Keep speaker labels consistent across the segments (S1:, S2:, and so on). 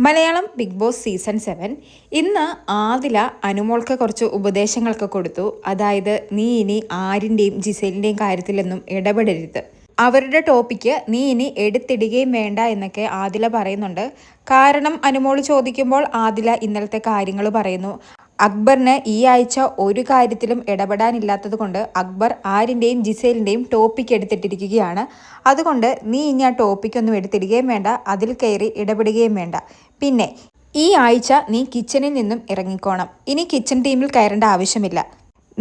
S1: Malayalam big boss season 7 ഇന്ന് ആദില അനുമോൾക്ക് കുറച്ച് ഉപദേശങ്ങളൊക്കെ കൊടുത്തു. അതായത് നീ ഇനി ആരിൻ്റെയും ജിസേലിൻ്റെയും കാര്യത്തിലൊന്നും ഇടപെടരുത്, അവരുടെ ടോപ്പിക്ക് നീ ഇനി എടുത്തിടുകയും വേണ്ട എന്നൊക്കെ ആദില പറയുന്നുണ്ട്. കാരണം അനുമോൾ ചോദിക്കുമ്പോൾ ആദില ഇന്നലത്തെ കാര്യങ്ങൾ പറയുന്നു. അക്ബറിന് ഈ ആഴ്ച ഒരു കാര്യത്തിലും ഇടപെടാനില്ലാത്തത് കൊണ്ട് അക്ബർ ആരിൻ്റെയും ജിസേലിൻ്റെയും ടോപ്പിക്ക് എടുത്തിട്ടിരിക്കുകയാണ്. അതുകൊണ്ട് നീ ഇനി ആ ടോപ്പിക്കൊന്നും എടുത്തിടുകയും വേണ്ട, അതിൽ കയറി ഇടപെടുകയും വേണ്ട. പിന്നെ ഈ ആഴ്ച നീ കിച്ചണിൽ നിന്നും ഇറങ്ങിക്കോണം. ഇനി കിച്ചൺ ടീമിൽ കയറേണ്ട ആവശ്യമില്ല.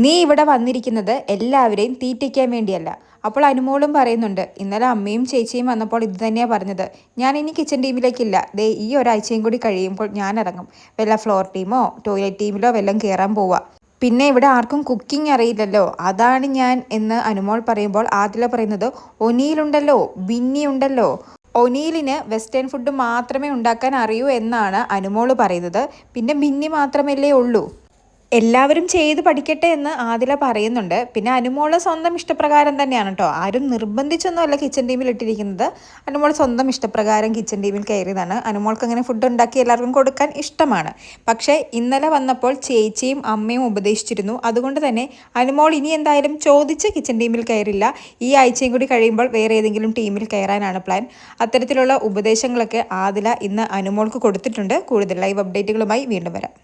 S1: നീ ഇവിടെ വന്നിരിക്കുന്നത് എല്ലാവരെയും തീറ്റിക്കാൻ വേണ്ടിയല്ല. അപ്പോൾ അനുമോളും പറയുന്നുണ്ട്, ഇന്നലെ അമ്മയും ചേച്ചിയും വന്നപ്പോൾ ഇത് തന്നെയാണ് പറഞ്ഞത്, ഞാൻ ഇനി കിച്ചൺ ടീമിലേക്കില്ല, ദേ ഈ ഒരാഴ്ചയും കൂടി കഴിയുമ്പോൾ ഞാൻ ഇറങ്ങും, വല്ല ഫ്ലോർ ടീമോ ടോയ്ലറ്റ് ടീമിലോ വല്ലതും കയറാൻ പോവുക. പിന്നെ ഇവിടെ ആർക്കും കുക്കിംഗ് അറിയില്ലല്ലോ, അതാണ് ഞാൻ എന്ന് അനുമോൾ പറയുമ്പോൾ ആദില പറയുന്നത്, ഒനിയിലുണ്ടല്ലോ, ബിന്നി ഉണ്ടല്ലോ, ഒനീലിന് വെസ്റ്റേൺ ഫുഡ് മാത്രമേ ഉണ്ടാക്കാൻ അറിയൂ എന്നാണ് അനുമോൾ പറയുന്നത്. പിന്നെ ബിന്നി മാത്രമല്ലേ ഉള്ളൂ, എല്ലാവരും ചെയ്ത് പഠിക്കട്ടെ എന്ന് ആദില പറയുന്നുണ്ട്. പിന്നെ അനുമോള് സ്വന്തം ഇഷ്ടപ്രകാരം തന്നെയാണ് കേട്ടോ, ആരും നിർബന്ധിച്ചൊന്നുമല്ല കിച്ചൺ ടീമിൽ ഇട്ടിരിക്കുന്നത്. അനുമോൾ സ്വന്തം ഇഷ്ടപ്രകാരം കിച്ചൺ ടീമിൽ കയറിയതാണ്. അനുമോൾക്ക് അങ്ങനെ ഫുഡ് ഉണ്ടാക്കി എല്ലാവർക്കും കൊടുക്കാൻ ഇഷ്ടമാണ്. പക്ഷേ ഇന്നലെ വന്നപ്പോൾ ചേച്ചിയും അമ്മയും ഉപദേശിച്ചിരുന്നു. അതുകൊണ്ട് തന്നെ അനുമോൾ ഇനി എന്തായാലും ചോദിച്ച് കിച്ചൺ ടീമിൽ കയറില്ല. ഈ ആഴ്ചയും കൂടി കഴിയുമ്പോൾ വേറെ ഏതെങ്കിലും ടീമിൽ കയറാനാണ് പ്ലാൻ. അത്തരത്തിലുള്ള ഉപദേശങ്ങളൊക്കെ ആദില ഇന്ന് അനുമോൾക്ക് കൊടുത്തിട്ടുണ്ട്. കൂടുതൽ ലൈവ് അപ്ഡേറ്റുകളുമായി വീണ്ടും വരാം.